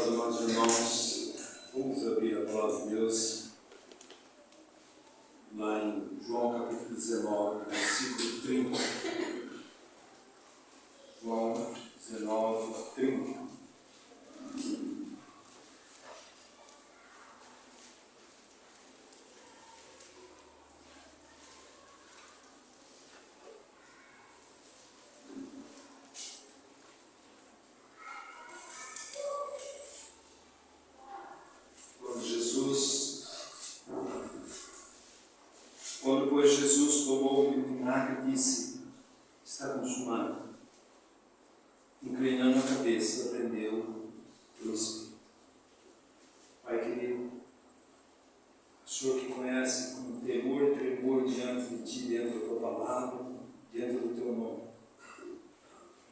paz, amados irmãos. Vamos abrir a palavra de Deus lá em João capítulo 19, versículo 30. João 19, 30. Quando, pois, Jesus tomou o vinagre, disse: está consumado. Inclinando a cabeça, atendeu pelo Espírito. Pai querido, o Senhor que conhece com temor e tremor diante de Ti, dentro da Tua palavra, diante do Teu nome,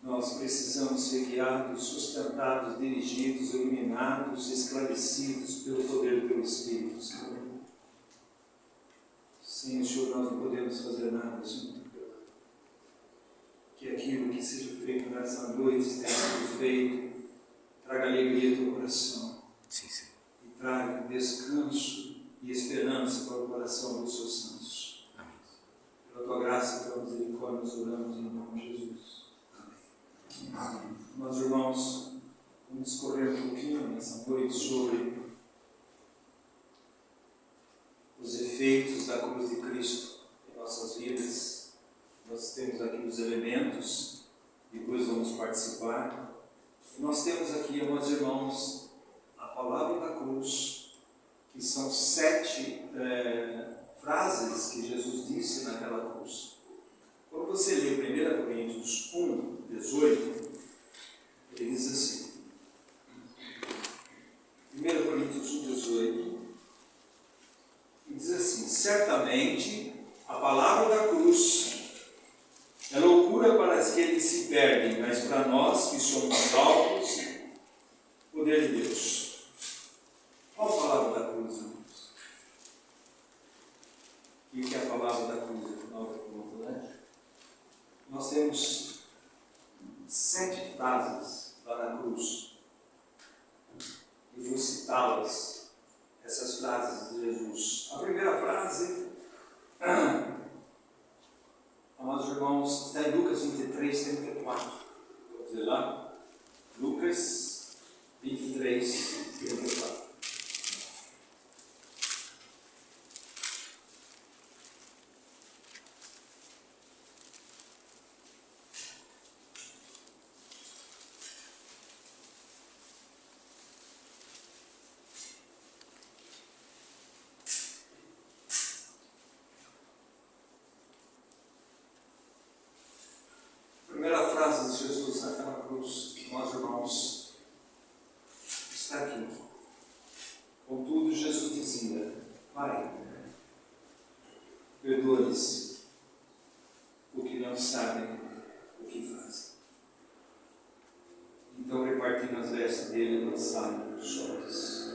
nós precisamos ser guiados, sustentados, dirigidos, iluminados, esclarecidos pelo poder do Teu Espírito, Senhor. Sem o Senhor nós não podemos fazer nada, Senhor. Que aquilo que seja feito nessa noite tenha sido feito, traga alegria ao teu coração. Sim, sim. E traga descanso e esperança para o coração dos seus santos. Amém. Pela tua graça e pela misericórdia, nós oramos em nome de Jesus. Amém. Meus irmãos, vamos discorrer um pouquinho nessa noite sobre os efeitos da cruz de Cristo em nossas vidas. Nós temos aqui os elementos, depois vamos participar. Nós temos aqui, meus irmãos, a palavra da cruz, que são 7 frases que Jesus disse naquela cruz. Quando você lê 1 Coríntios 1, 18, ele diz assim, 1 Coríntios 1, 18, e diz assim: certamente a palavra da cruz é loucura para aqueles que se perdem, mas para nós que somos salvos, poder de Deus. Qual a palavra da cruz, irmãos? E o que é a palavra da cruz, afinal de contas, né? Nós temos 7 frases lá na cruz. E vou citá-las, essas frases de Jesus. A primeira frase, amados irmãos, está em Lucas 23, 34. Vou dizer lá. Lucas 23, 34. Primeira frase de Jesus naquela cruz, nós irmãos, está aqui. Contudo, Jesus dizia: Pai, perdoa-lhes, porque não sabem o que fazem. Então, repartindo as vestes dele, lançaram os sortes.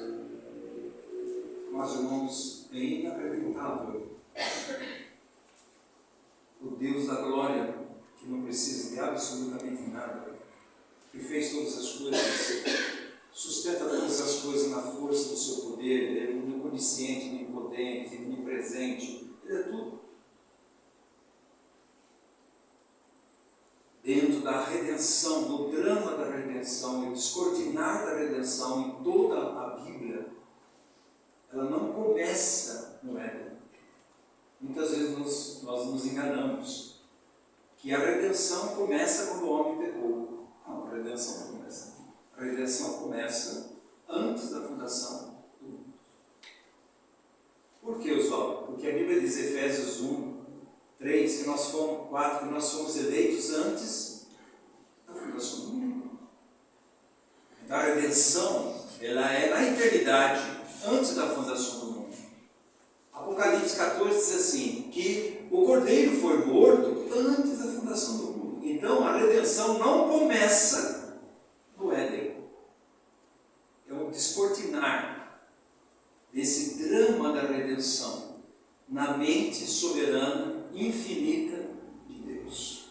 Nós irmãos, é inacreditável o Deus da glória, que não precisa de absolutamente nada, que fez todas as coisas, sustenta todas as coisas na força do seu poder, ele é onisciente, onipotente, onipresente, ele é tudo. Dentro da redenção, do drama da redenção, e descortinar da redenção em toda a Bíblia, ela não começa no Éden. Muitas vezes nós nos enganamos que a redenção começa quando o homem pecou. Não, a redenção não começa aqui. A redenção começa antes da fundação do mundo. Por que, Oswaldo? Porque a Bíblia diz, Efésios 1, 3, que nós fomos, 4, que nós fomos eleitos antes da fundação do mundo. Então a redenção, ela é na eternidade, antes da fundação do mundo. Apocalipse 14 diz assim, que o Cordeiro foi morto antes da fundação do mundo. Então a redenção não começa no Éden. É um descortinar desse drama da redenção na mente soberana, infinita de Deus.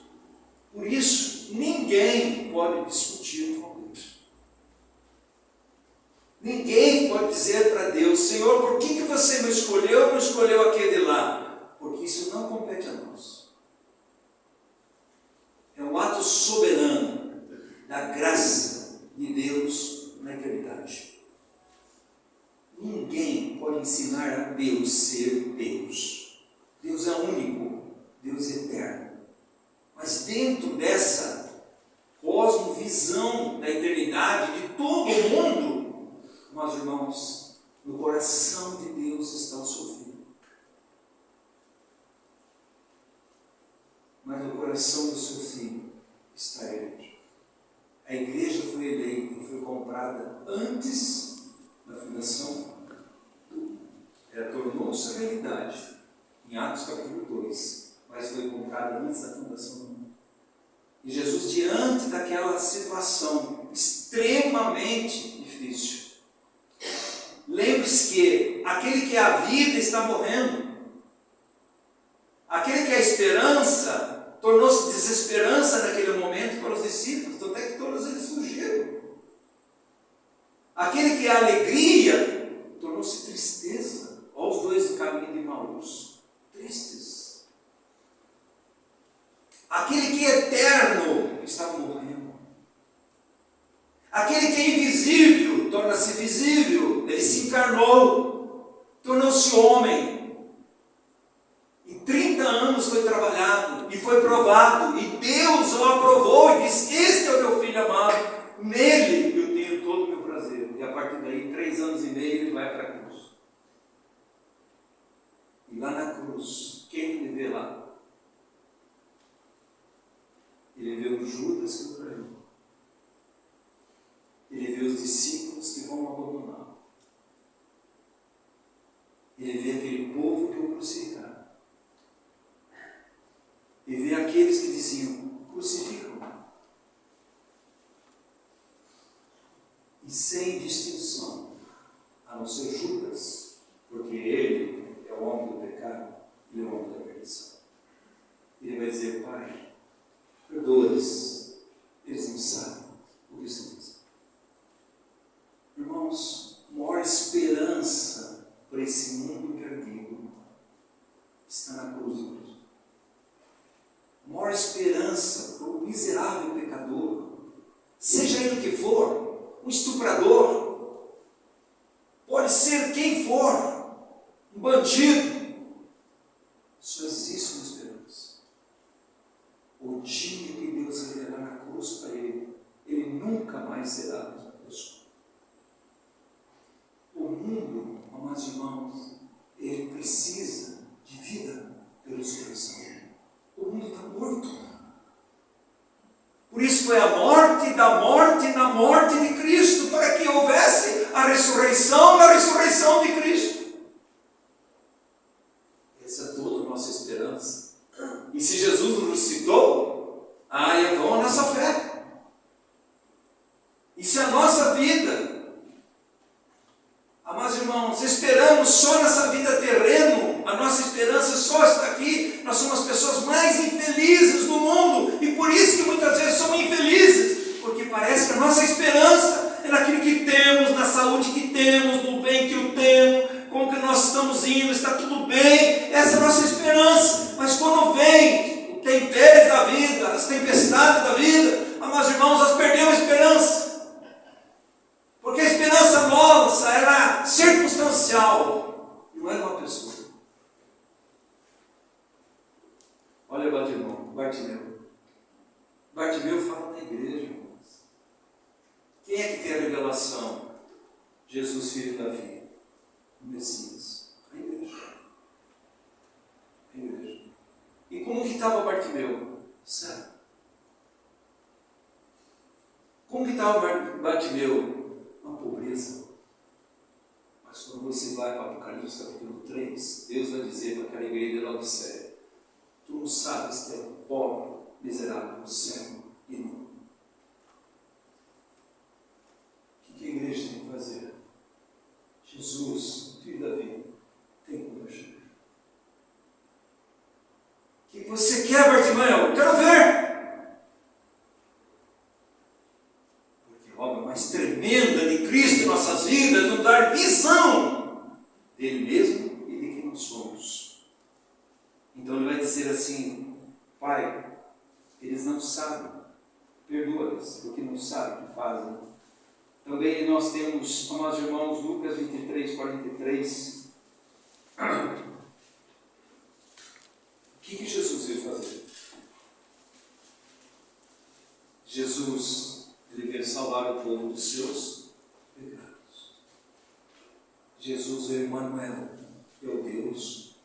Por isso, ninguém pode discutir com Deus. dizer para Deus: Senhor, por que você me escolheu, não escolheu aquele lá? Porque isso não compete a nós. É um ato soberano da graça de Deus na eternidade. Ninguém pode ensinar a Deus ser Deus. Deus é único, Deus é eterno. Mas dentro dessa cosmovisão da eternidade de todo o mundo, meus irmãos, no coração de Deus está o seu Filho. Mas no coração do seu Filho está a igreja. A igreja foi eleita e foi comprada antes da fundação do mundo. Ela tornou-se realidade em Atos capítulo 2, mas foi comprada antes da fundação do mundo. E Jesus, diante daquela situação extremamente difícil, lembre-se que aquele que é a vida está morrendo. Aquele que é a esperança tornou-se desesperança naquele momento para os discípulos, até que todos eles fugiram. Aquele que é a alegria tornou-se tristeza. Olha os dois do caminho de Emaús, tristes. Aquele que é eterno estava morrendo. Aquele que é invisível torna-se visível. Ele se encarnou, tornou-se homem. E 30 anos foi trabalhado e foi provado. E Deus o aprovou e disse: este é o meu filho amado, nele eu tenho todo o meu prazer. E a partir daí, 3 anos e meio, ele vai para a cruz. E lá na cruz, quem ele vê lá? Ele vê o Judas que o traiu. Ele vê os discípulos que vão abandonar. Ele vê aquele povo que o crucificaram. E vê aqueles que diziam: crucificam. E sem distinção, a não ser Judas, porque ele é o homem do pecado, ele é o homem da perdição. Ele vai dizer: Pai, perdoa-lhes, eles não sabem o que estão fazendo. Irmãos, a maior esperança para esse mundo perdido está na cruz de Cristo. A maior esperança para o miserável pecador, seja ele o que for, um estuprador, pode ser quem for, um bandido, só existe uma esperança. O dia que Deus revelar na cruz para ele, ele nunca mais será a mesma pessoa. O mundo, amados irmãos, ele precisa de vida pela ressurreição. O mundo está morto. Por isso foi a morte da morte na morte de Cristo, para que houvesse a ressurreição na ressurreição de Cristo. Essa é toda a nossa esperança. E se Jesus nos ressuscitou, é vão a nossa fé. E se a nossa vida, amados irmãos, esperamos só nessa vida terreno, a nossa esperança só está aqui, nós somos as pessoas mais infelizes do mundo, e por isso que muitas vezes somos infelizes, porque parece que a nossa esperança é naquilo que temos, na saúde que temos, no bem que eu tenho, como que nós estamos indo, está tudo bem, essa é a nossa esperança. Mas quando vem o tempério da vida, as tempestades da vida, amados irmãos, nós perdemos a esperança, porque a esperança nossa era circunstancial, não era uma pessoa. Olha Bartimeu. Bartimeu fala na igreja, irmãos. Quem é que tem a revelação? Jesus, filho de Davi, o Messias. A igreja. A igreja. E como que estava Bartimeu? Cego. Como que estava Bartimeu? Uma pobreza. Mas quando você vai para Apocalipse capítulo 3, Deus vai dizer para aquela igreja de Laodiceia: tu não sabes que é pobre, miserável, cego e nu. O que a igreja tem que fazer? Jesus, filho da vida, tem compaixão. O que você quer, Bartimeu? Quero ver! Porque a obra mais tremenda de Cristo em nossas vidas é nos dar visão dele mesmo e de quem nós somos. Então ele vai dizer assim: Pai, eles não sabem, perdoa-lhes, porque não sabem o que fazem. Também nós temos, amados irmãos, Lucas 23, 43. O que Jesus veio fazer? Jesus, ele veio salvar o povo dos seus pecados. Jesus é Emmanuel, é o Deus.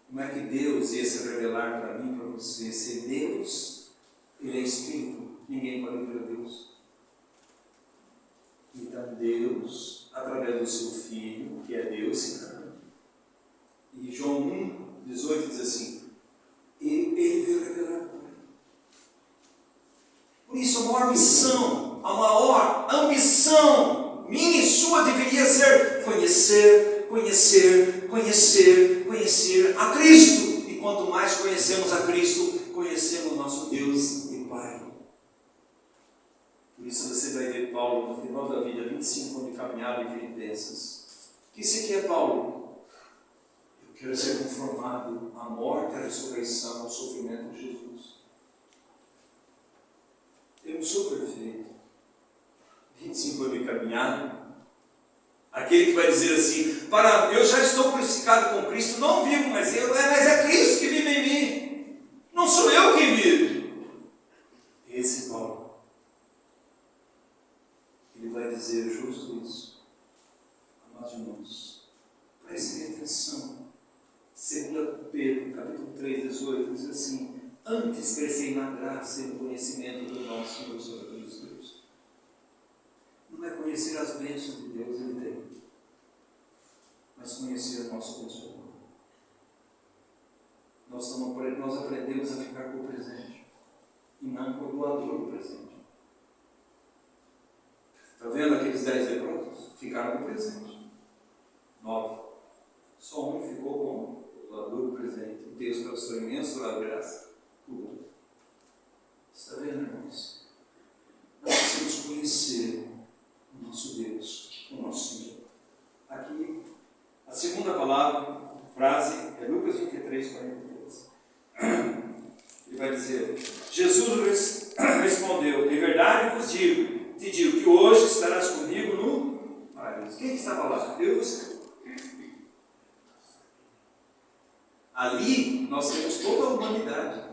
Como é que Deus ia se revelar para mim, para você? Se Deus, ele é Espírito, ninguém pode ver a Deus. Então Deus, através do seu Filho, que é Deus, se encarnou. E João 1, 18 diz assim: ele veio revelar para mim. Por isso, a maior missão, a maior ambição minha e sua deveria ser conhecer a Cristo. E quanto mais conhecemos a Cristo, conhecemos o nosso Deus e Pai. Por isso você vai ver Paulo no final da vida, 25 anos de caminhada em Filipenses. O que isso aqui é, Paulo? Eu quero ser conformado à morte, à ressurreição, ao sofrimento de Jesus. Eu não sou perfeito. 25 anos de caminhada. Aquele que vai dizer assim: eu já estou crucificado com Cristo, não vivo mais eu, mas é Cristo que vive em mim. Não sou eu que vivo. Esse Paulo, ele vai dizer justo isso. Amados irmãos, prestem atenção. 2 Pedro, capítulo 3, 18, diz assim: antes crescei na graça e no conhecimento do nosso Senhor Jesus Cristo. Não é conhecer as bênçãos de Deus, ele tem, mas conhecer o nosso Consolador. Nós aprendemos a ficar com o presente e não com o doador do presente. Está vendo aqueles 10 leprosos? Ficaram com o presente. 9. Só um ficou com o doador do presente. Deus, pela sua imensa graça, cuidou. Está vendo, irmãos? Nós precisamos conhecer o nosso Deus, o nosso Senhor. Aqui, a segunda palavra, frase, é Lucas 23, 43. Ele vai dizer: Jesus respondeu: de verdade vos digo, te digo que hoje estarás comigo no paraíso. Quem estava lá? Eu e você. Ali nós temos toda a humanidade.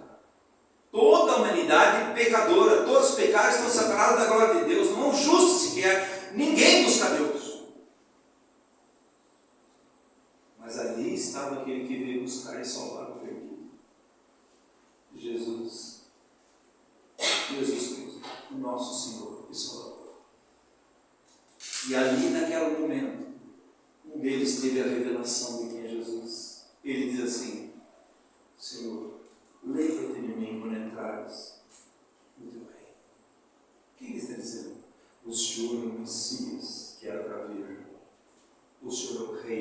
Toda a humanidade pecadora. Todos os pecados estão separados da glória de Deus. Não há um justo sequer. Ninguém busca Deus. Mas ali estava aquele que veio buscar e salvar o perdido. Jesus Cristo, o nosso Senhor e Salvador. E ali, naquele momento, um deles teve a revelação de quem é Jesus. Ele diz assim: Senhor, lembra-te de mim quando entrares no teu reino. O que ele está dizendo? O Senhor é o Messias que era para vir. O Senhor é o Rei.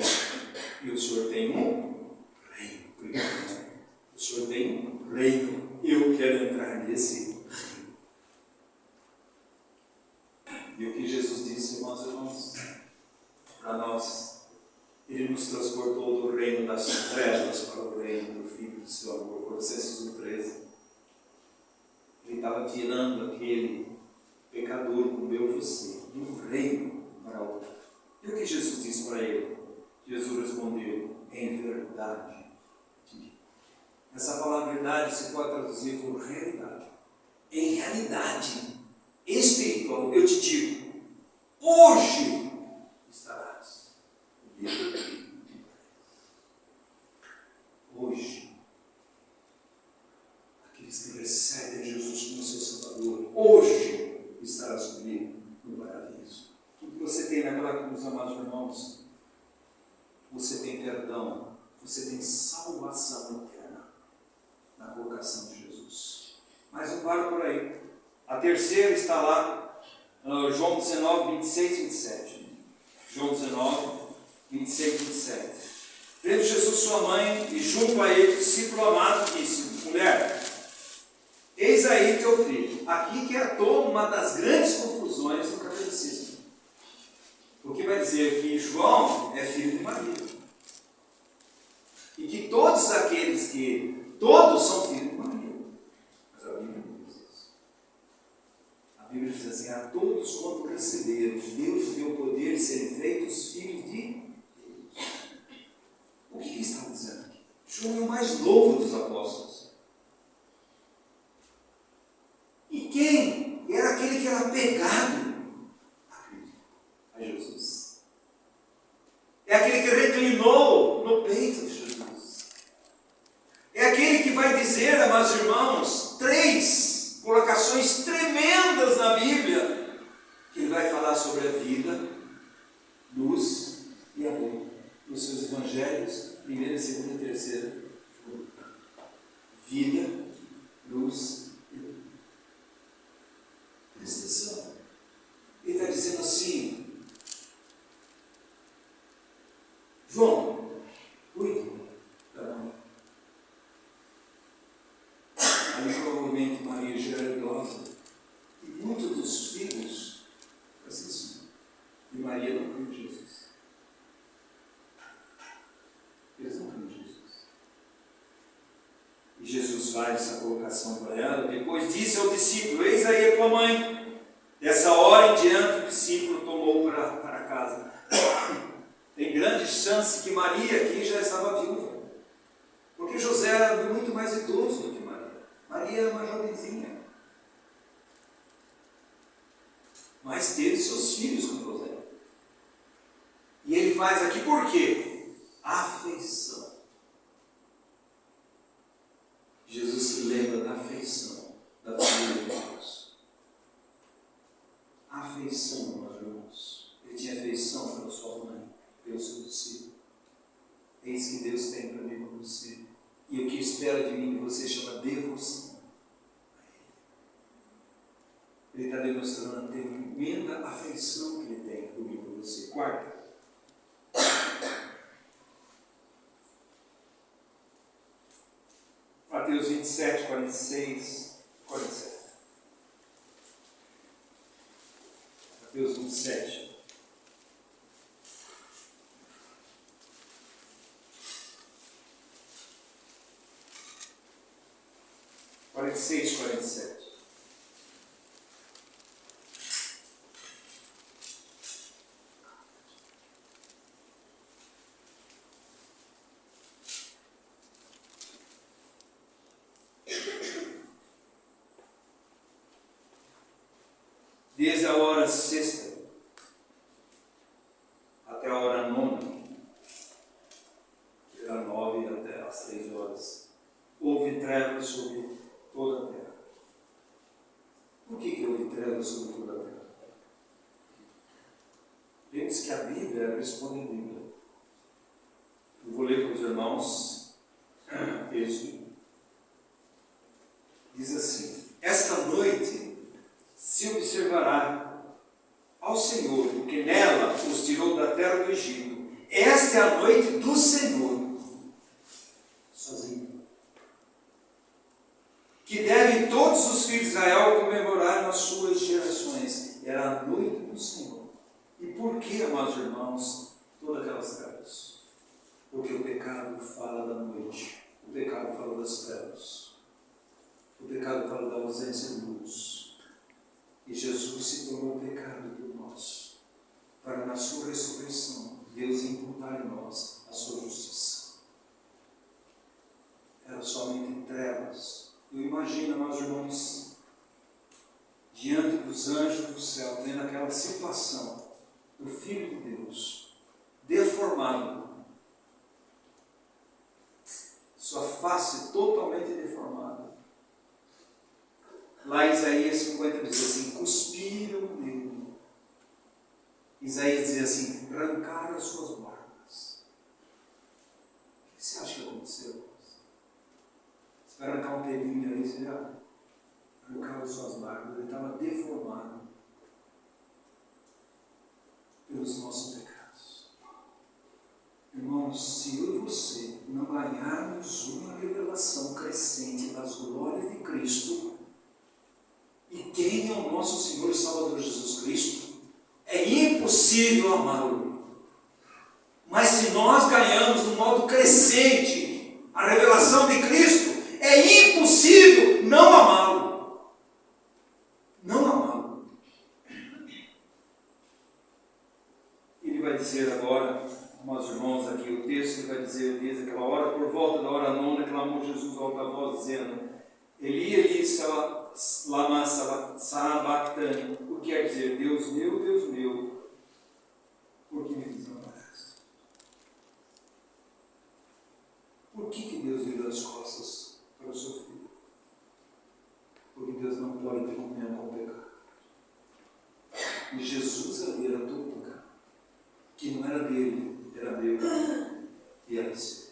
E o Senhor tem um reino. O Senhor tem um reino. Eu quero entrar nesse reino. E o que Jesus disse, irmãos, para nós, Ele nos transportou do reino das trevas para o reino do Filho do seu amor. Colossenses 1,13. Ele estava tirando aquele pecador como eu e você, de um reino para outro. E o que Jesus disse para ele? Jesus respondeu: em verdade. Essa palavra verdade se pode traduzir por realidade. Em realidade espiritual, eu te digo, hoje estarás comigo. Hoje, aqueles que recebem Jesus como seu Salvador, hoje estarás comigo no paraíso. O que você tem naquela cruz, amados irmãos? Você tem perdão, você tem salvação eterna na colocação de Jesus. Mas não para por aí. A terceira está lá, João 19, 26 e 27. João 19, 26 e 27. Vendo Jesus sua mãe e junto a ele o discípulo amado disse: mulher, eis aí teu filho. Aqui que é toda uma das grandes confusões do catolicismo. Porque vai dizer que João é filho de Maria. E que todos são filhos de Maria. Mas a Bíblia não diz isso. A Bíblia diz assim: a todos quanto receberam, Deus deu poder de serem feitos filhos de Deus. O que ele estava dizendo aqui? João é o mais novo dos apóstolos. E quem era aquele que era pegado a Jesus? É aquele que reclinou no peito de Jesus. É aquele que vai dizer, amados irmãos, 3 colocações tremendas na Bíblia, que ele vai falar sobre a vida, luz e amor. Nos seus evangelhos, 1ª, 2ª e 3ª. Vida, luz e amor. Presta atenção. Ele está dizendo assim: João, cuide da mãe. Ali provavelmente Maria já era idosa. E muitos dos filhos, assim, de Maria não criam Jesus. Eles não criam Jesus. E Jesus faz essa colocação para ela. Depois disse ao discípulo: eis aí a tua mãe. Dessa hora em diante o discípulo tomou para casa. Tem grande chance que Maria aqui já estava viúva. Porque José era muito mais idoso do que Maria. Maria era uma jovenzinha. Mas teve seus filhos com José. E ele faz aqui por quê? Afeição. Jesus se lembra da afeição da família de Deus. Afeição, meus irmãos. Ele tinha afeição pela sua mãe, pelo seu discípulo. Eis que Deus tem para mim e para você. E o que espera de mim e de você chama devoção. Ele está demonstrando a tremenda afeição que ele tem comigo e por você. Quarta. Mateus 27, 46, 47. Mateus 27. Quarenta e 47. Desde a hora 6ª até a hora 9ª, era 9 até as 3 horas, houve trevas sobre toda a terra. Por que houve trevas sobre toda a terra? Vemos que a Bíblia responde a Bíblia. Eu vou ler para os irmãos Êxodo. Diz assim: esta noite se observará ao Senhor, porque nela os tirou da terra do Egito. Esta é a noite do Senhor, sozinho, que devem todos os filhos de Israel comemorar nas suas gerações. Era a noite do Senhor. E por que, amados irmãos, todas aquelas trevas? Porque o pecado fala da noite, o pecado fala das trevas, o pecado fala da ausência de luz. E Jesus se tornou pecado por nós, para na sua ressurreição Deus imputar em nós a sua justiça. Era somente trevas. Eu imagino, meus irmãos, diante dos anjos do céu, vendo aquela situação do Filho de Deus, deformado, sua face totalmente deformada. Lá em Isaías 50 diz assim: cuspiram nele. Isaías diz assim: arrancaram as suas barbas. O que você acha que aconteceu? Você vai arrancar um pelinho aí, você já arrancava as suas barbas. Ele estava deformado pelos nossos pecados. Irmãos, se eu e você não ganharmos uma revelação crescente das glórias de Cristo, e quem é o nosso Senhor e Salvador Jesus Cristo, é impossível impossível amá-lo. Mas se nós ganhamos de um modo crescente a revelação de Cristo, é impossível não amá-lo. Não amá-lo. Ele vai dizer agora, meus irmãos, aqui o texto, ele vai dizer, diz aquela hora, por volta da hora nona, clamou Jesus alta voz, dizendo, Eli, Eli, lama sabachthani, o que quer dizer, Deus meu, por que me desamparaste? Por que Deus virou as costas para o seu filho? Porque Deus não pode ter comunhão com o pecado. E Jesus ali era todo pecado, que não era dele, era Deus e era seu.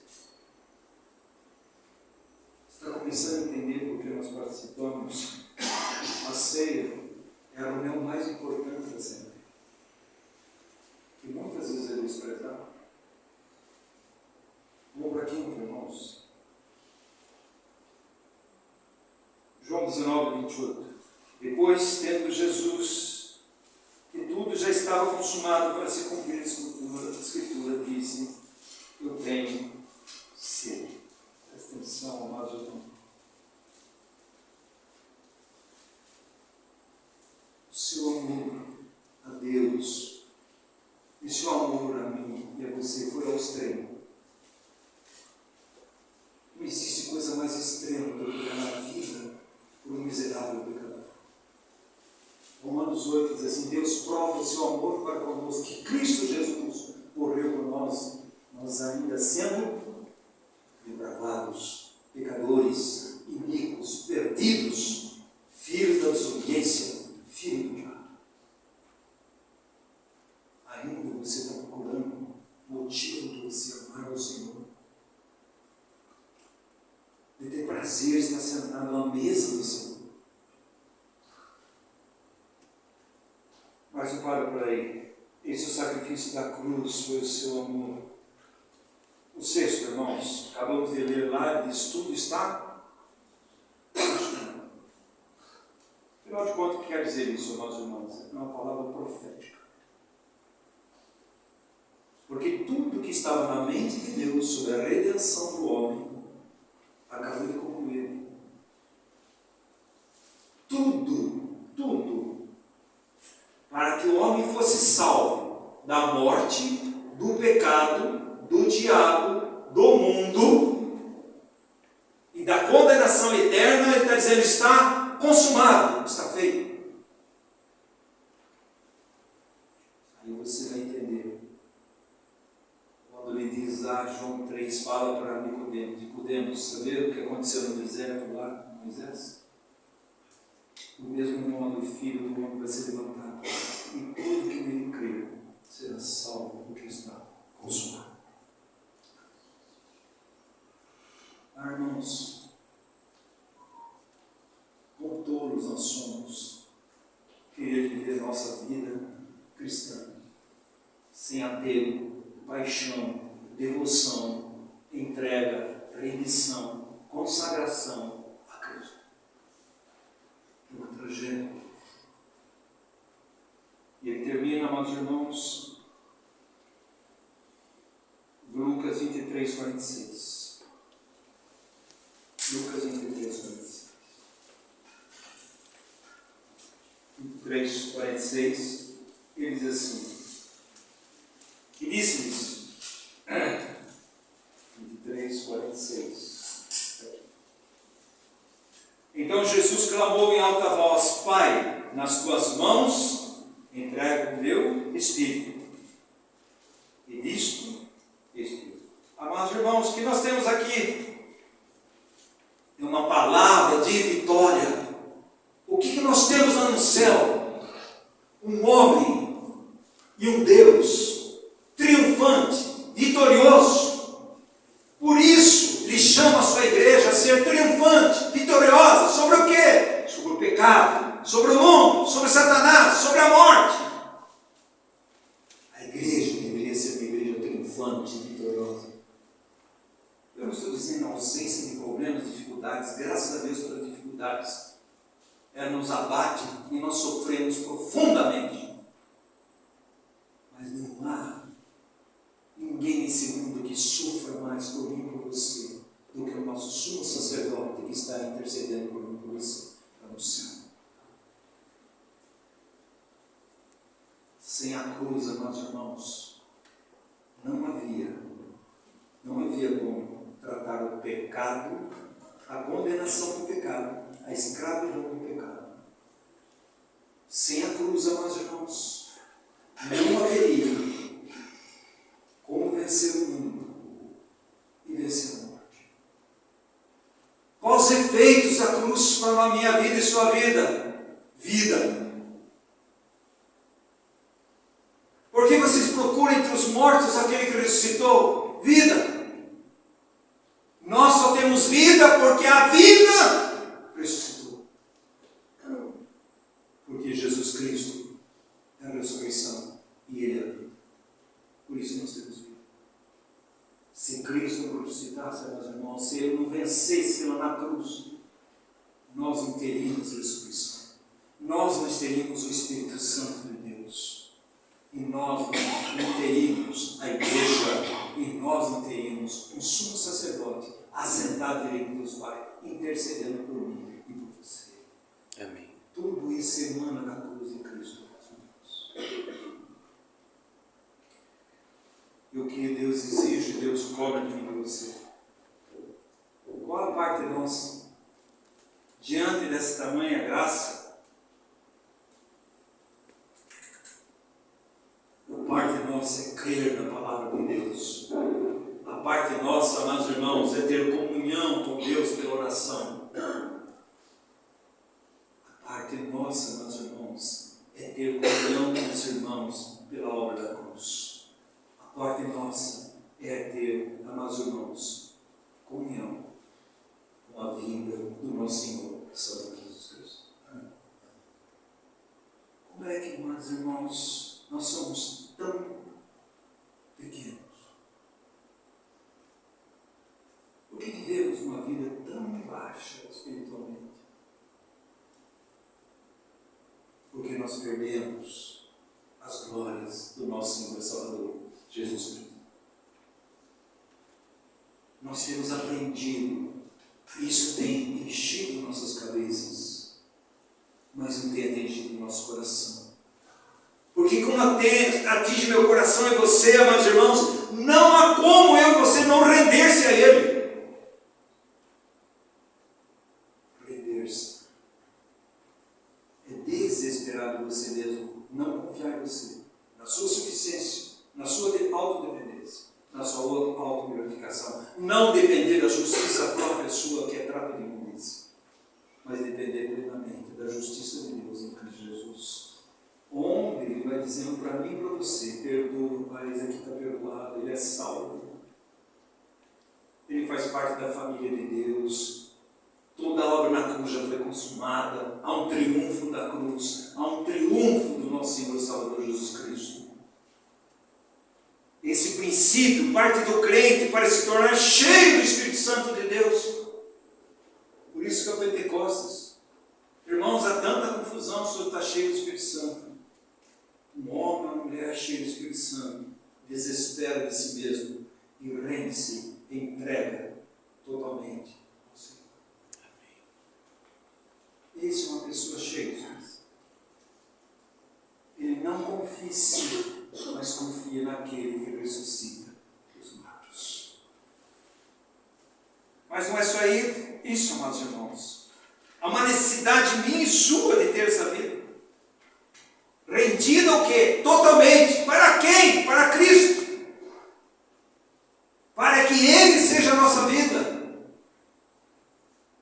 Está começando a entender porque nós participamos? A ceia é a reunião mais importante da semana, que muitas vezes é desprezado. Vou para aqui, irmãos. João 19, 28. Depois, tendo Jesus, que tudo já estava consumado para se cumprir a Escritura, disse, eu tenho sede. Presta atenção, amados irmãos. O seu amor a Deus e o seu amor a mim e a você foi ao extremo. Não existe coisa mais extrema do que na vida por um miserável pecador. Romanos 8 diz assim, Deus prova o seu amor para conosco, que Cristo Jesus morreu por nós ainda sendo depravados, pecadores, iníquos, perdidos, filhos da desobediência, filho do diabo. Ainda você está procurando motivo de você amar ao Senhor, de ter prazer estar sentado à mesa do Senhor. Mas não para por aí. Esse é o sacrifício da cruz, foi o seu amor. O sexto, irmãos, acabamos de ler lá, diz tudo está consumado. Afinal de contas, o que quer dizer isso, meus irmãos? É uma palavra profética. Porque tudo que estava na mente de Deus sobre a redenção do homem acabou de concluir. Tudo, para que o homem fosse salvo da morte, do pecado, do diabo, do mundo e da condenação eterna, ele está dizendo, está consumado, está feito. Aí você vai entender. Quando ele diz lá, João 3, fala para Nicodemos, saber o que aconteceu no deserto lá com Moisés? Do mesmo modo, o Filho do Homem vai ser levantado, e todo que nele crer será salvo, porque está consumado. Irmãos, como tolos nós somos, querer viver nossa vida cristã, sem apego, paixão, devoção, entrega, rendição, consagração a Cristo. É uma tragédia. E ele termina, amados irmãos, Lucas 23, 46. Lucas 23, 46. 23, 46, ele diz assim, e disse-lhes, 23, 46, então Jesus clamou em alta voz, Pai, nas tuas mãos entrego o meu espírito. E disto, espírito. Amados irmãos, o que nós temos aqui é uma palavra de vitória. O que nós temos lá no céu? Um homem e um Deus triunfante, vitorioso. Por isso, ele chama a sua igreja a ser triunfante, vitoriosa. Sobre o quê? Sobre o pecado, sobre o mundo, sobre Satanás, sobre a morte. A igreja deveria ser uma igreja triunfante, vitoriosa. Eu não estou dizendo a ausência de problemas, dificuldades, graças a Deus pelas dificuldades. Ela nos abate e nós sofremos profundamente. ninguém nesse mundo que sofra mais por mim e por você do que o nosso sumo sacerdote que está intercedendo por mim e por você, lá no céu. Sem a cruz, amados irmãos, não havia como tratar o pecado, a condenação do pecado, a escravidão do pecado. Sem a cruz, amados irmãos, não haveria como vencer o mundo e vencer a morte. Quais os efeitos da cruz para a minha vida e sua vida? Vida. Por que vocês procuram entre os mortos aquele que ressuscitou? Vida. Nós só temos vida porque a vida ressuscitou. Porque Jesus Cristo é a ressurreição e Ele é a vida. Por isso nós temos vida. Se Cristo não ressuscitasse, meus irmãos, se Ele não vencesse lá na cruz, nós não teríamos ressurreição. Nós não teríamos o Espírito Santo de Deus. E nós não teríamos a igreja. E nós não teríamos um sumo sacerdote assentado direito de Deus Pai, intercedendo por mim e por você. Amém. Tudo isso emana da cruz de Cristo, meus irmãos. E o que Deus exige, Deus cobra de mim e de você. Qual a parte nossa? Diante dessa tamanha graça, a parte nossa é crer na palavra de Deus. A parte nossa, amados irmãos, é ter comunhão com Deus pela oração. A parte nossa, meus irmãos, é ter comunhão com os irmãos pela obra da cruz. A parte nossa é ter, amados irmãos, comunhão com a vinda do nosso Senhor, Salvador Jesus Cristo. Como é que, amados irmãos, nós somos tão pequenos? Por que vivemos uma vida tão baixa espiritualmente? Porque nós perdemos as glórias do nosso Senhor e Salvador, Jesus Cristo. Nós temos aprendido, isso tem enchido nossas cabeças, mas não tem atingido nosso coração. Porque quando atinge meu coração e você, amados irmãos, não há como eu e você não render-se a Ele. Render-se. É desesperar de você mesmo, não confiar em você, na sua suficiência, na sua autodependência, na sua autoglorificação. Não depender da justiça própria sua, que é trapo de imundícia, mas depender plenamente da justiça de Deus em Cristo Jesus. Onde Ele vai dizendo para mim e para você: perdoa, Pai, esse aqui está perdoado, ele é salvo, ele faz parte da família de Deus. Toda a obra na cruz já foi consumada. Há um triunfo da cruz, há um triunfo do nosso Senhor Salvador Jesus Cristo. Esse princípio parte do crente para se tornar cheio do Espírito Santo de Deus. Por isso que é o Pentecostes. Irmãos, há tanta confusão sobre estar cheio do Espírito Santo. Um homem, uma mulher cheio do Espírito Santo desespera de si mesmo e rende-se, entrega totalmente ao Senhor. Esse é uma pessoa cheia de Espírito Santo. Ele não confia em si, mas confia naquele que ressuscita os mortos. Mas não é só isso, amados irmãos. Há uma necessidade minha e sua de ter essa vida. Rendida o quê? Totalmente. Para quem? Para Cristo. Para que Ele seja a nossa vida.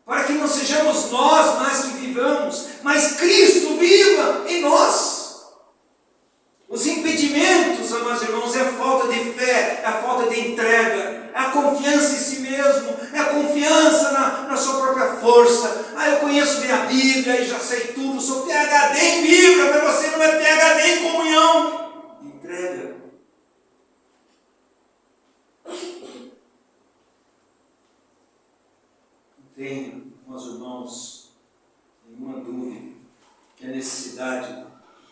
Para que não sejamos nós mais que vivamos, mas Cristo viva em nós. Os impedimentos, amados irmãos, é a falta de fé, é a falta de entrega, é a confiança em si mesmo, é a confiança na sua própria força. Eu conheço bem a Bíblia e já sei tudo, sou PhD em Bíblia, mas você não é PhD em comunhão. Entrega. Tenho, meus irmãos, nenhuma dúvida que a necessidade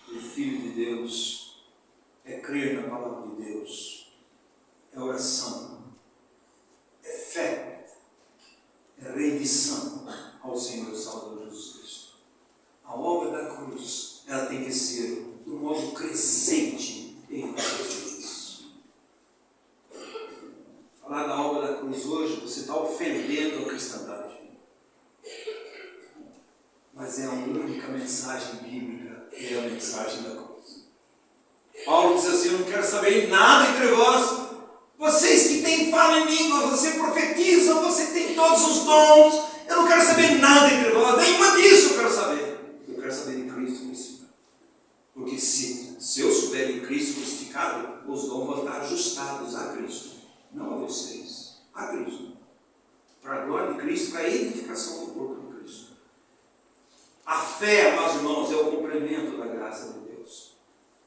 do Filho de Deus é crer na palavra de Deus, é falar da obra da cruz hoje, você está ofendendo a cristandade. Mas é a única mensagem bíblica, é a mensagem da cruz. Paulo diz assim: eu não quero saber nada entre vós. Vocês que falam em línguas, você profetiza, você tem todos os dons. Eu não quero saber nada entre vós, nenhuma disso eu quero saber. Eu quero saber de Cristo crucificado. Porque se eu souber em Cristo crucificado, os dons vão estar ajustados a Cristo, não a vocês, a Cristo. Para a glória de Cristo, para a edificação do corpo de Cristo. A fé, amados irmãos, é o complemento da graça de Deus.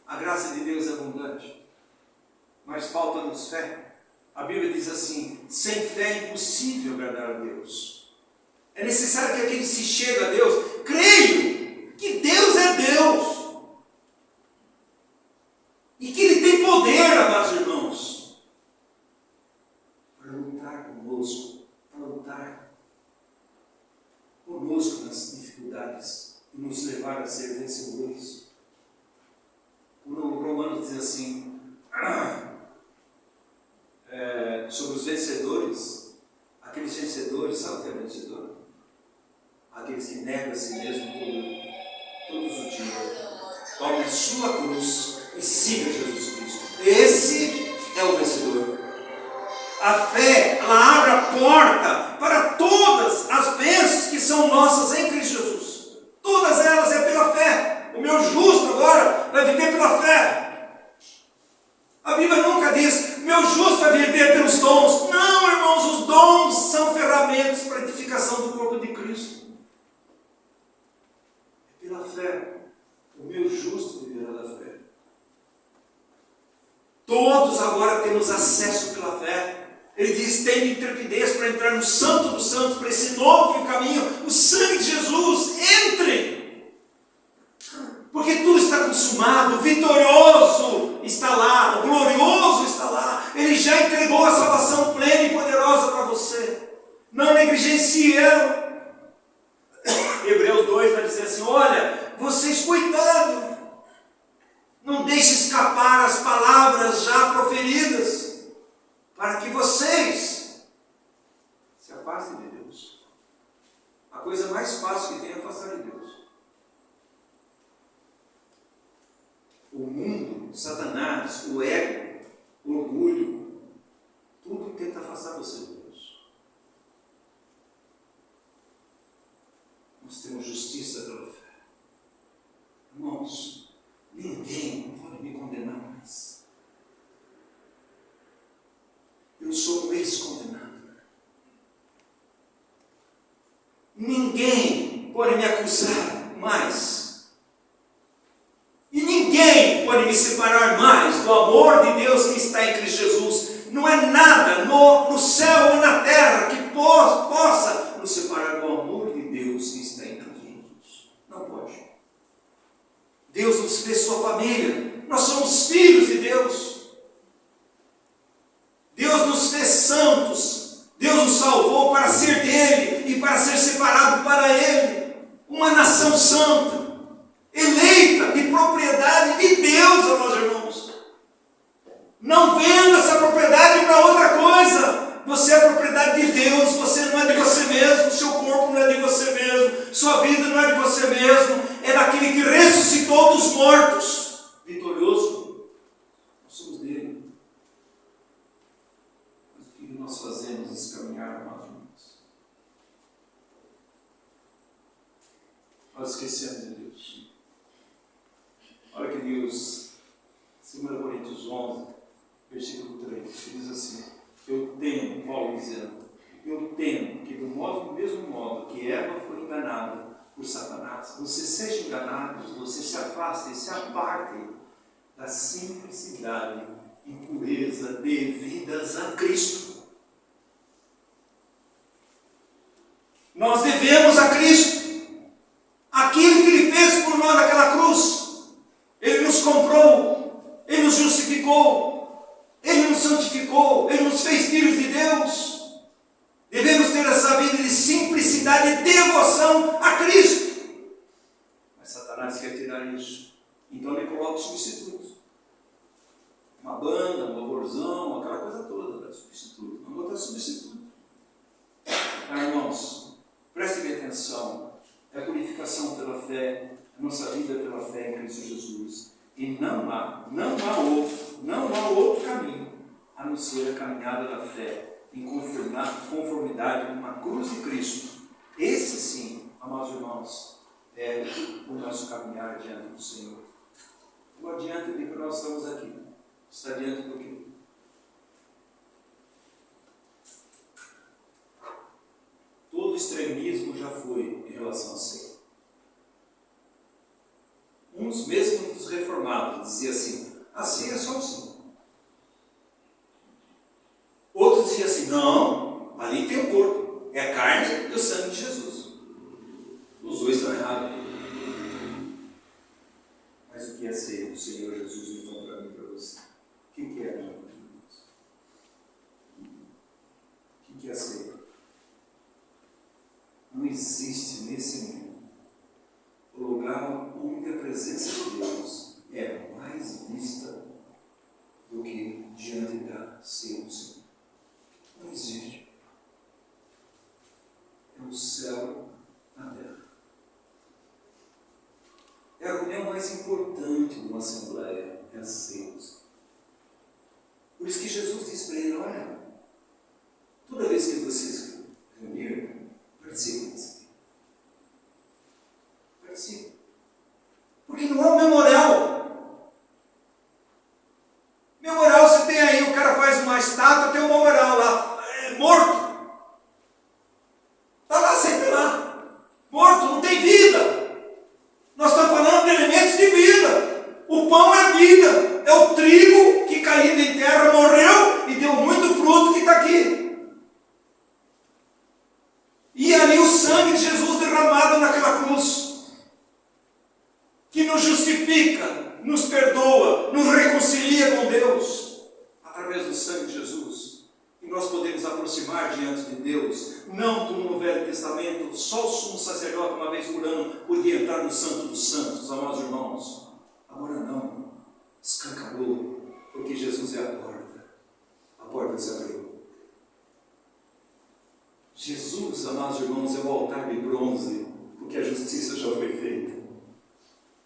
A graça de Deus é abundante, mas falta-nos fé. A Bíblia diz assim: sem fé é impossível agradar a Deus. É necessário que aquele se chegue a Deus, creio que Deus é Deus. E que Ele tem poder, amados irmãos, para lutar conosco, nas dificuldades e nos levar a ser vencedores. O Romanos diz assim, sobre os vencedores, aqueles vencedores, sabe o que é vencedor? Aqueles que negam a si mesmo todos os dias, tome a sua cruz e siga Jesus Cristo. Esse é o vencedor. A fé, ela abre a porta para todas as bênçãos que são nossas em Cristo Jesus. Todas elas é pela fé. O meu justo agora vai viver pela fé. A Bíblia nunca diz: meu justo vai viver pelos dons. Não, irmãos, os dons são ferramentas para a edificação do corpo de Cristo. É pela fé. O meu justo viverá da fé. Todos agora temos acesso pela fé. Ele diz: tem intrepidez para entrar no Santo dos Santos, para esse novo caminho, o sangue de Jesus. Entrem! Porque tudo está consumado, o vitorioso está lá, o glorioso está lá. Ele já entregou a salvação plena e poderosa para você. Não negligencie ela. Hebreus 2 vai dizer assim: olha, vocês cuidado, não deixe escapar as palavras já proferidas, para que vocês se afastem de Deus. A coisa mais fácil que tem é afastar de Deus. O mundo, Satanás, o ego, o orgulho, tudo tenta afastar você de Deus. Nós temos justiça pela fé. Irmãos, ninguém pode me condenar mais. Eu sou um ex-condenado. Ninguém pode me acusar mais. E ninguém pode me separar mais do amor de Deus que está em Cristo Jesus. Não é nada no céu ou na terra que possa nos separar do amor de Deus que está em Cristo Jesus. Não pode. Deus nos fez sua família. Nós somos filhos de Deus. Deus nos fez santos. Deus nos salvou para ser dele e para ser separado para ele. Uma nação santa, eleita e propriedade de Deus, meus irmãos. Não venda essa propriedade para outra coisa. Você é propriedade de Deus. Você não é de você mesmo. Seu corpo não é de você mesmo. Sua vida não é de você mesmo. É daquele que ressuscitou dos mortos, vitorioso. Nós somos dele. Mas o que nós fazemos nesse caminhar, amados irmãos? Nós esquecemos de Deus. Olha que Deus, 2 Coríntios 11, versículo 3, diz assim: eu temo, Paulo dizendo, eu temo que do mesmo modo que Eva foi enganada por Satanás, vocês sejam enganados, vocês se afastem, se apartem da simplicidade e pureza devidas a Cristo. Nós devemos a Cristo aquilo que Ele fez por nós naquela cruz. Ele nos comprou, Ele nos justificou, Ele nos santificou, Ele nos fez filhos de Deus. Devemos ter essa vida de simplicidade e devoção a Cristo. Mas Satanás quer tirar isso. Então ele coloca substitutos. Uma banda, um louvorzão, aquela coisa toda, substituto. é substituto. Irmãos, prestem atenção. É a purificação pela fé, a nossa vida pela fé em Cristo Jesus. E não há outro caminho a não ser a caminhada da fé em conformidade com a cruz de Cristo. Esse sim, amados irmãos, é o nosso caminhar diante do Senhor. Não adianta de que nós estamos aqui. Está diante do quê? Todo extremismo já foi em relação a ceia. Uns mesmo dos reformados diziam assim, a ceia é só o Senhor. Outros diziam assim, não, ali tem o corpo, é a carne e o sangue de Jesus. Os dois estão errados. Mas o que é ceia do Senhor Jesus então para mim e para você? O que é, irmãos? O que é ceia? Não existe nesse mundo o lugar onde a presença de Deus é mais vista do que diante da ceia do Senhor. Não existe. É o céu na terra. É a reunião mais importante de uma assembleia, é a ceia. Por isso que Jesus disse para ele, olha, toda vez que vocês reunirem, participem dessa ceia. Participem. Porque não é um memorial. Memorial você tem aí, o cara faz uma estátua, tem um memorial lá, morto. Está lá sempre lá. Morto, não tem vida. Nós estamos falando de elementos de vida. O pão é vida. É o trigo que caído em terra morreu e deu muito fruto que está aqui. E ali o sangue de Jesus derramado naquela cruz, que nos justifica, nos perdoa, nos reconcilia com Deus, através do sangue de Jesus. E nós podemos aproximar diante de Deus, não como no Velho Testamento, só o sumo sacerdote uma vez por ano podia entrar no Santo dos Santos, amados irmãos. Agora não, escancarou, porque Jesus é a porta se abriu. Jesus, amados irmãos, é o altar de bronze, porque a justiça já foi feita.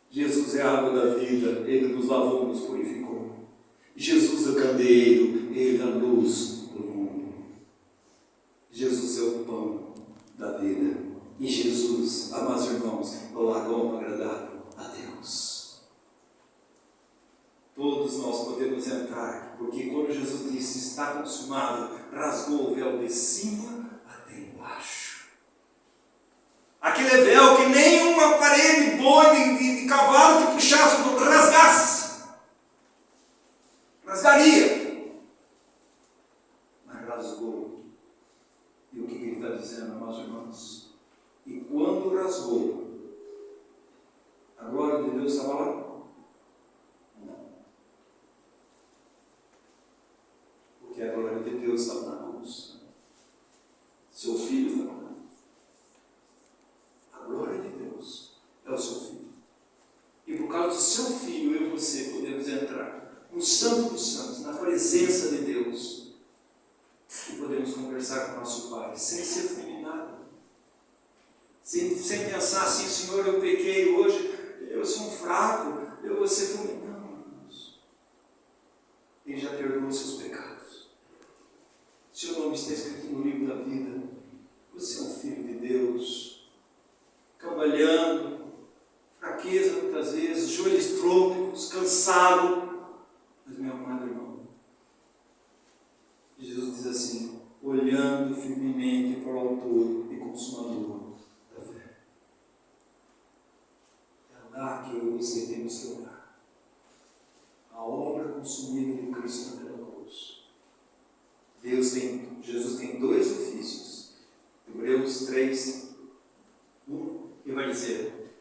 Jesus é a água da vida, Ele nos lavou, nos purificou. Jesus é o candeeiro, Ele é a luz do mundo. Jesus é o pão da vida. E Jesus, amados irmãos, é o aroma agradável a Deus. Todos nós podemos entrar, porque quando Jesus disse, está consumado, rasgou o véu de cima até embaixo. Aquele véu que nem uma parede boa de cavalo que puxasse, rasgaria. Mas rasgou. E o que ele está dizendo, amados irmãos? E quando rasgou, a glória de Deus estava lá? Não. Porque a glória de Deus estava na cruz. Seu filho estava lá. A glória de Deus é o seu filho. E por causa do seu filho, eu e você podemos entrar no Santo dos Santos, na presença de Deus, e podemos conversar com o nosso Pai, sem ser fulminado, sem pensar assim, Senhor, eu pequei hoje, eu sou um fraco, eu vou ser fulminado. Não, irmãos. Ele já perdoou seus pecados. Seu nome está escrito no livro da vida. Você é um filho de Deus, cambaleando, fraqueza muitas vezes, joelhos trôpicos, cansado. Mas, meu amado irmão, Jesus diz assim, olhando firmemente para o autor e consumador da fé. É lá que eu e você temos que olhar. A obra consumida de Cristo naquela cruz. Jesus tem dois ofícios. Hebreus 3, 1, ele vai dizer,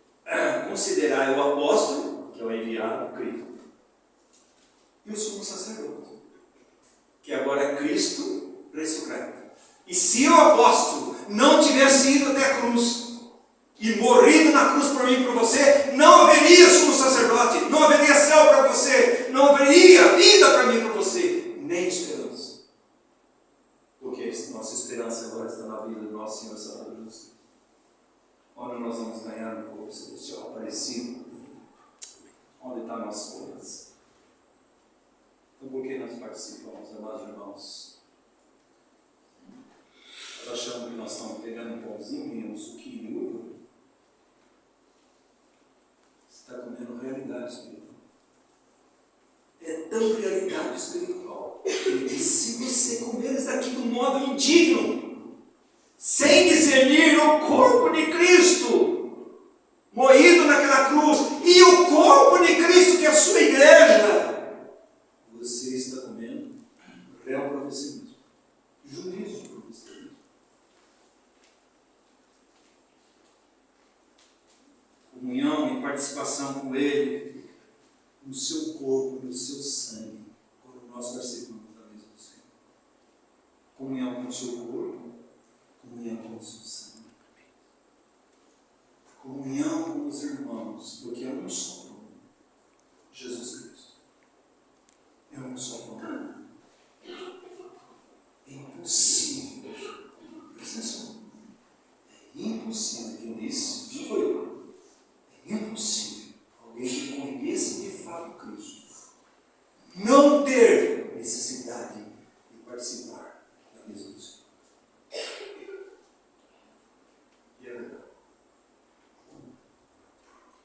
considerai o apóstolo, que é o enviado, Cristo, e o sumo sacerdote, que agora é Cristo ressurreto. E se o apóstolo não tivesse ido até a cruz e morrido na cruz por mim e por você, não haveria sumo sacerdote, não haveria céu para você, não haveria vida para mim e para você, nem esperança. Porque esperança agora está na vida do nosso Senhor Salvador Jesus. Onde nós vamos ganhar um corpo celestial aparecido? Onde está a nossa esperança? Então, por que nós participamos, amados irmãos? Nós achamos que nós estamos pegando um pãozinho e um suquinho de uva? Você está comendo realidade espiritual. É tão realidade espiritual. Ele diz: se você comeres daqui do modo indigno, sem discernir o corpo de Cristo, moído naquela cruz, e o corpo de Cristo, que é a sua igreja, você está comendo réu para você mesmo. Juízo para você mesmo. Comunhão e participação com Ele, no seu corpo, no seu sangue, quando nós participamos da mesa do Senhor. Comunhão com o seu corpo, comunhão com o seu sangue. Comunhão com os irmãos, porque é um só pão. Jesus Cristo. É um só pão. É impossível. Presta atenção. É impossível. Quem disse não foi eu. É impossível alguém que conhece de fato Cristo não ter necessidade de participar da mesa do Senhor. E é verdade.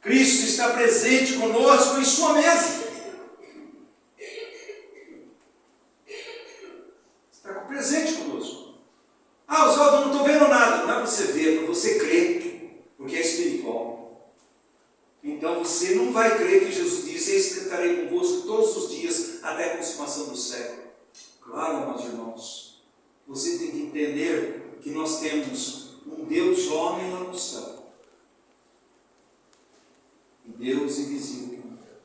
Cristo está presente conosco em sua mesa. Está presente conosco. Ah, Oswaldo, eu não estou vendo nada. Não é para você ver, é para você crer, porque é espiritual. Então você não vai crer que Jesus disse: eis que estarei convosco todos os dias até a consumação do século. Claro, meus irmãos, você tem que entender que nós temos um Deus homem lá no céu, e Deus invisível aqui na terra.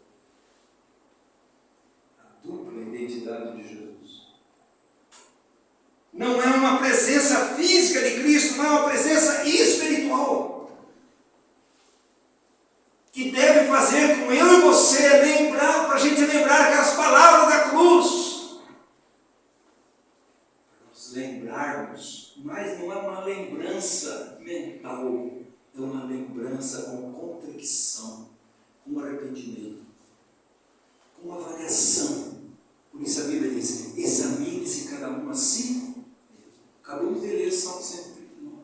A dupla identidade de Jesus. Não é uma presença física de Cristo, não é uma presença espiritual, que deve fazer com eu e você lembrar, para a gente lembrar aquelas palavras da cruz. Para nós lembrarmos, mas não é uma lembrança mental, é uma lembrança com contrição, com arrependimento, com avaliação. Por isso a Bíblia diz: examine-se cada um assim. Acabamos de ler Salmo 139.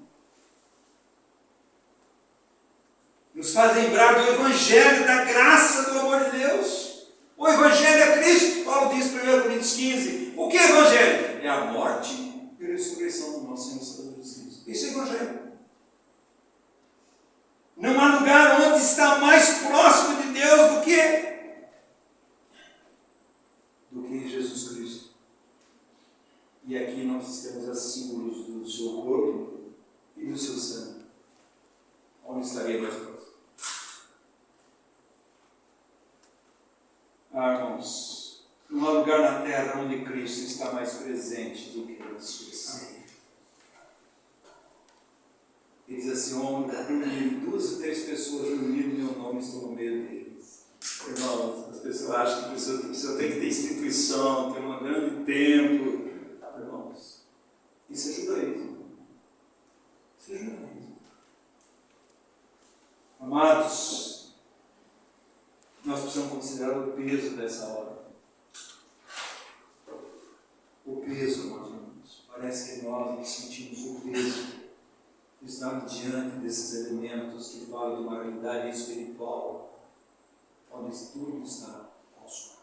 Nos faz lembrar do Evangelho, da graça, do amor de Deus. O Evangelho é Cristo. Paulo diz em 1 Coríntios 15. O que é Evangelho? É a morte e a ressurreição do nosso Senhor Salvador Jesus. Isso é Evangelho. Não há lugar onde está mais próximo de Deus do que Jesus Cristo. E aqui nós temos os símbolos do seu corpo e do seu sangue. Onde estaria mais próximo? Ah, irmãos, não há lugar na terra onde Cristo está mais presente do que na sua ceia. Ele diz assim: onde reunir 2 ou 3 pessoas reunidas em meu nome, estou no meio deles. Irmãos, as pessoas acham que a pessoa tem que ter instituição, ter um grande templo. Irmãos, isso é judaísmo. Isso é judaísmo. Amados, nós precisamos considerar o peso dessa hora. O peso, meus irmãos. Parece que nós nos sentimos o peso de estarmos diante desses elementos que falam de uma realidade espiritual, onde tudo está consumado.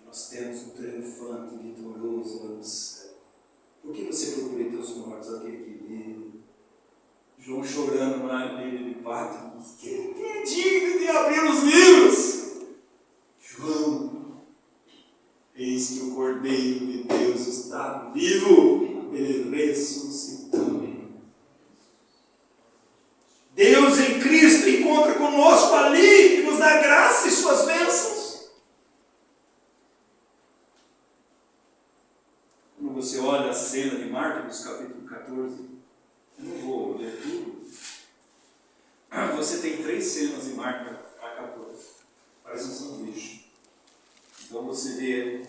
E nós temos um triunfante vitorioso lá no céu. Por que você procura em teus mortos aquele que vive? João chorando na beira de Patmos, que é digno de abrir os livros. João, eis que o Cordeiro de Deus está vivo, ele ressuscitou. Deus em Cristo encontra conosco ali e nos dá graça e suas bênçãos. Quando você olha a cena de Marcos, capítulo 14, eu não vou ler tudo. Você tem 3 cenas em Marcos 14. Parece um sanduíche. Então você vê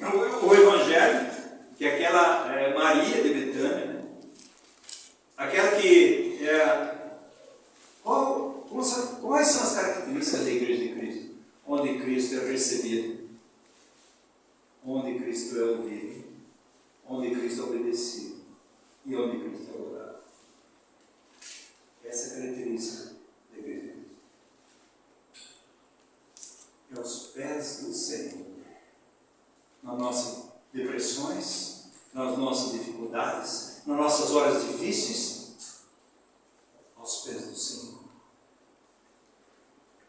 o Evangelho, que é aquela Maria de Betânia, né? Aquela que quais são as características da igreja de Cristo? Onde Cristo é recebido, onde Cristo é ouvido, onde Cristo é obedecido e onde Cristo é adorado. Essa é a característica da igreja de Cristo. É aos pés do Senhor. Nas nossas depressões, nas nossas dificuldades, nas nossas horas difíceis, aos pés do Senhor.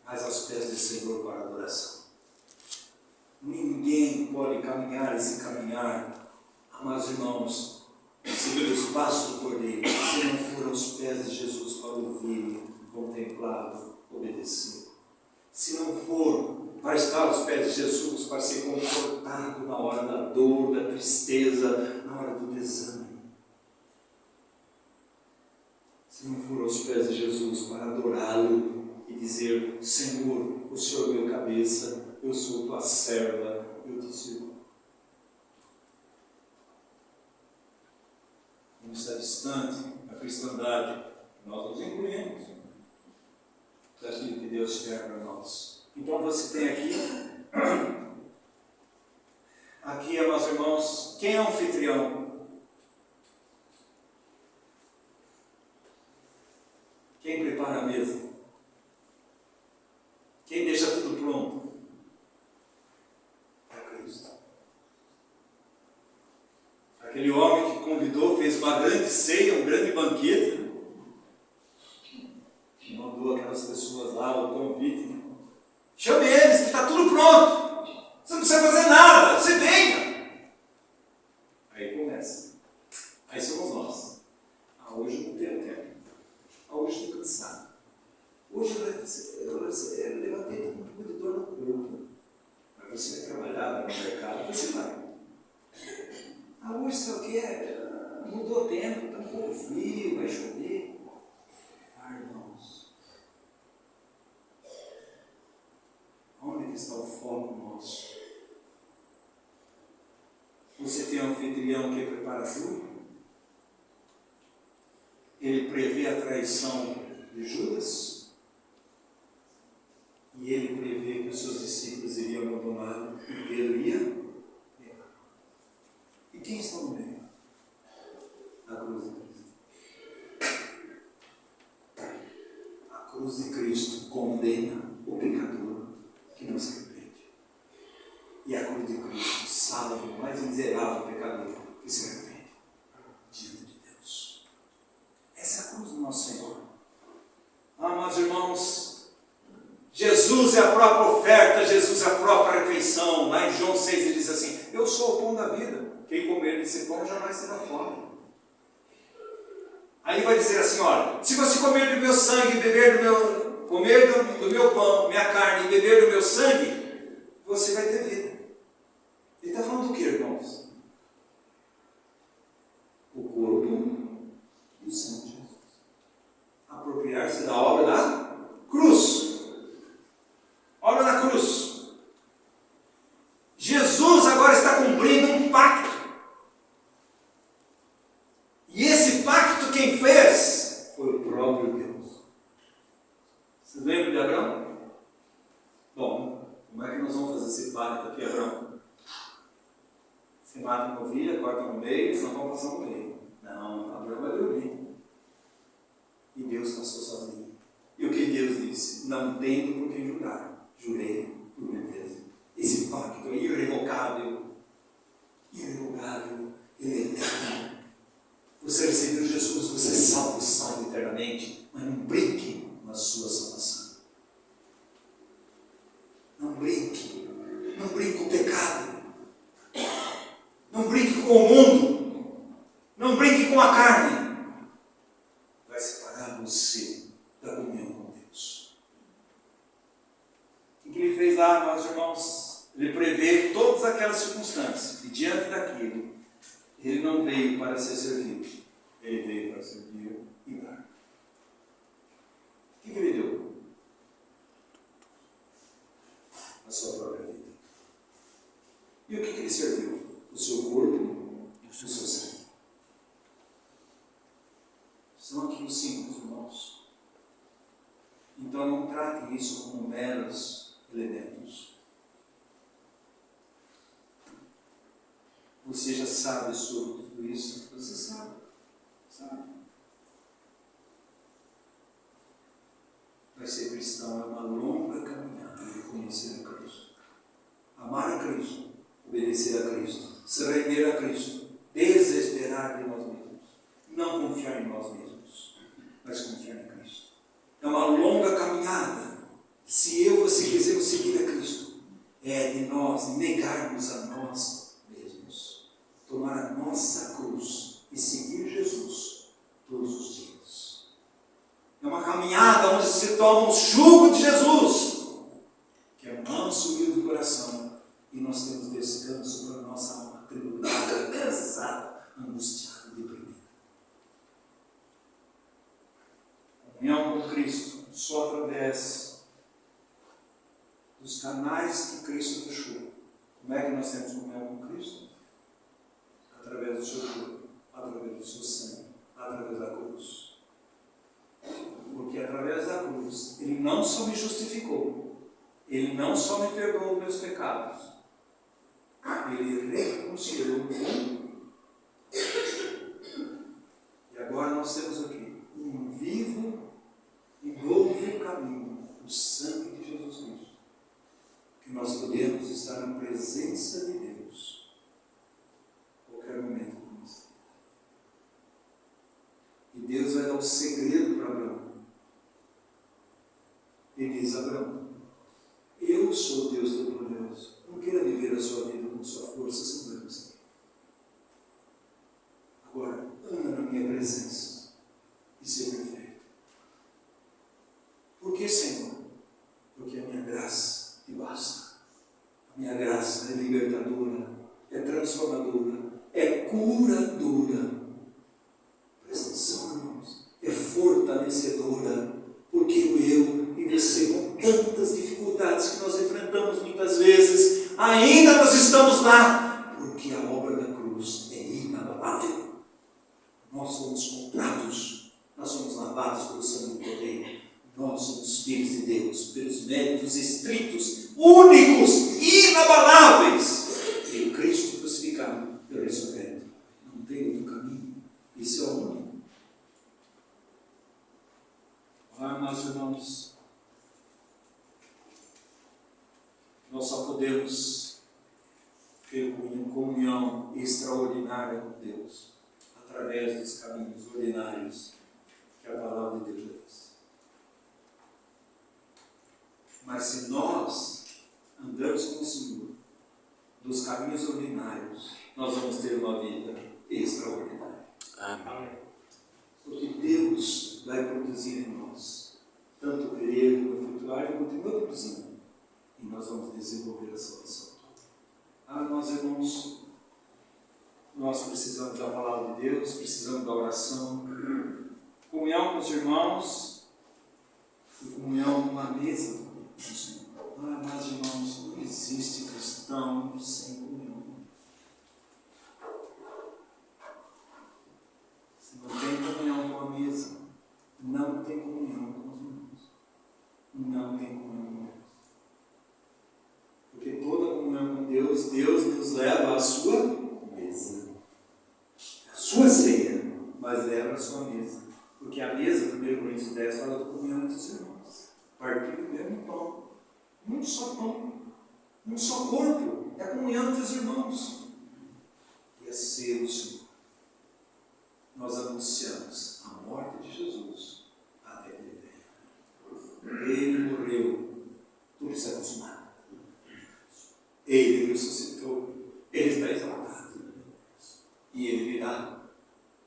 Mas aos pés do Senhor para a adoração. Ninguém pode caminhar e se caminhar, amados irmãos, seguir os passos do Cordeiro, se não for aos pés de Jesus para ouvir, contemplá-lo, obedecer. Se não for para estar aos pés de Jesus, para ser confortado na hora da dor, da tristeza, na hora do desânimo. Se não for aos pés de Jesus para adorá-lo e dizer: Senhor, o Senhor é meu cabeça, eu sou tua serva, eu te sirvo. Como está distante a cristandade, nós nos incluímos daquilo que Deus quer para nós. Então você tem aqui, meus irmãos, quem é o anfitrião? Quem prepara a mesa? Quem deixa tudo pronto? É Cristo. Aquele homem que convidou, fez uma grande ceia, um grande banquete, né? Mandou aquelas pessoas lá, o convite. Chame eles, que está tudo pronto. Você não precisa fazer nada, você venha. Aí começa. Aí somos nós. Hoje eu não tenho tempo. Hoje estou cansado. Hoje eu levantei muito dor no corpo. Mas você vai trabalhar, vai no mercado, você vai. Hoje sabe o que é? Mudou o tempo, está um pouco frio, vai chover. Irmãos. Onde está o foco nosso? Você tem um anfitrião que prepara tudo? Ele prevê a traição de Judas? E ele prevê que os seus discípulos iriam abandoná-lo e Pedro ia negar. E quem está no meio? A cruz de Cristo. A cruz de Cristo condena o pecador que não se arrepende. E a cruz de Cristo salva o mais miserável pecador que se arrepende diante de Deus. Essa é a cruz do nosso Senhor. Meus irmãos, Jesus é a própria oferta, Jesus é a própria refeição. Lá em João 6 ele diz assim: eu sou o pão da vida, quem comer desse pão jamais terá fome. Aí vai dizer assim: olha, se você comer do meu sangue e beber comer do meu pão, minha carne e beber do meu sangue, você vai ter vida. Ele está falando do que, irmãos? O corpo e o sangue de Jesus. Apropriar-se da obra da cruz. Obra da cruz. Jesus agora está cumprindo um pacto. E esse pacto quem fez foi o próprio Deus. Vocês lembram de Abraão? Bom, como é que nós vamos fazer esse pacto aqui, Abraão? Você mata uma ovelha, corta no meio, nós vamos passar no meio. Não, Abraão vai dormir. E Deus passou sozinho. E o que Deus disse? Não tenho por quem jurar. Jurei por minha Deus. Esse pacto é irrevogável. Irrevogável. Ele é eterno. Você recebeu Jesus, você é salvo e salvo eternamente. Mas não brinque na sua salvação. Não brinque. Não brinque com o pecado. Não brinque com o mundo. Não brinque com a carne. Vai separar você da comunhão com Deus. O que ele fez lá, meus irmãos? Ele prevê todas aquelas circunstâncias. E diante daquilo, ele não veio para ser servido. Ele veio para servir e dar. O que ele deu? A sua própria vida. E o que ele serviu? O seu corpo e do seu sangue. São aqui os símbolos, irmãos. Então não trate isso como meros elementos. Você já sabe sobre tudo isso? Você sabe. Mas ser cristão é uma longa caminhada de conhecer a Cristo. Amar a Cristo, obedecer a Cristo, se render a Cristo, desesperar de nós mesmos, não confiar em nós mesmos, mas confiar em Cristo. É uma longa caminhada. Se eu e você quisermos seguir a Cristo, é de nós negarmos a nós mesmos, tomar a nossa cruz e seguir Jesus todos os dias. É uma caminhada onde se toma o jugo de Jesus, que é manso e humilde do coração, e nós temos descanso para a nossa alma tribulada, cansada, angustiada e deprimida. Comunhão com Cristo só através dos canais que Cristo deixou. Como é que nós temos comunhão com Cristo? Através do seu corpo, através do seu sangue, através da cruz. Porque através da cruz, Ele não só me justificou, Ele não só me perdoou os meus pecados, Ele reconciliou comigo. E agora nós temos aqui um vivo e novo caminho, o sangue de Jesus Cristo, que nós podemos estar na presença de Deus a qualquer momento. E Deus vai dar um segredo para Abraão. Ele diz: Abraão, eu sou o Deus Todo-Poderoso. Não queira viver a sua vida com sua força, sem Deus. Agora, anda na minha presença e seja perfeito. Por que, Senhor? Porque a minha graça te basta. A minha graça é libertadora, é transformadora, é curadora. Presta atenção, irmãos. É fortalecedora. Porque eu e você, com tantas dificuldades que nós enfrentamos muitas vezes, ainda nós estamos lá, porque a obra da cruz é inabalável. Nós somos comprados, nós somos lavados pelo sangue do Cordeiro, nós somos filhos de Deus, pelos méritos estritos, únicos, inabaláveis, em Cristo crucificado e ressurreto. Não tem outro caminho, isso é o único. Mas, irmãos, nós só podemos ter comunhão extraordinária com Deus através dos caminhos ordinários que a palavra de Deus diz. Mas se nós andamos com o Senhor dos caminhos ordinários, nós vamos ter uma vida extraordinária. Amém. Porque Deus vai produzir em nós tanto querer como efetuar, Ele continua produzindo, e nós vamos desenvolver a salvação. Nós, irmãos, nós precisamos da palavra de Deus, precisamos da oração, comunhão com os irmãos e comunhão numa mesa do Senhor. Mas, irmãos, não existe cristão sem comunhão. Se não tem comunhão com a mesa, não tem comunhão com os irmãos. Não tem comunhão com Deus. Porque toda comunhão com Deus, Deus nos leva à sua mesa. A sua ceia, mas leva à sua mesa. Porque a mesa, 1 Coríntios 10, fala da comunhão entre os irmãos. Partir do mesmo pão. Um só pão. Um só corpo. É a comunhão entre os irmãos. E é ser o Senhor. Nós anunciamos a morte de Jesus até que Ele venha. Ele morreu, tudo está consumado. Ele ressuscitou, Ele está exaltado. E Ele virá,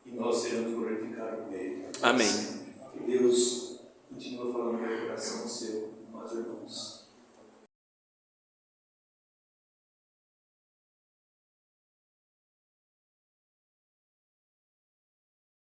e nós seremos glorificados com Ele. Amém. Que Deus continua falando no meu coração seu, meus irmãos.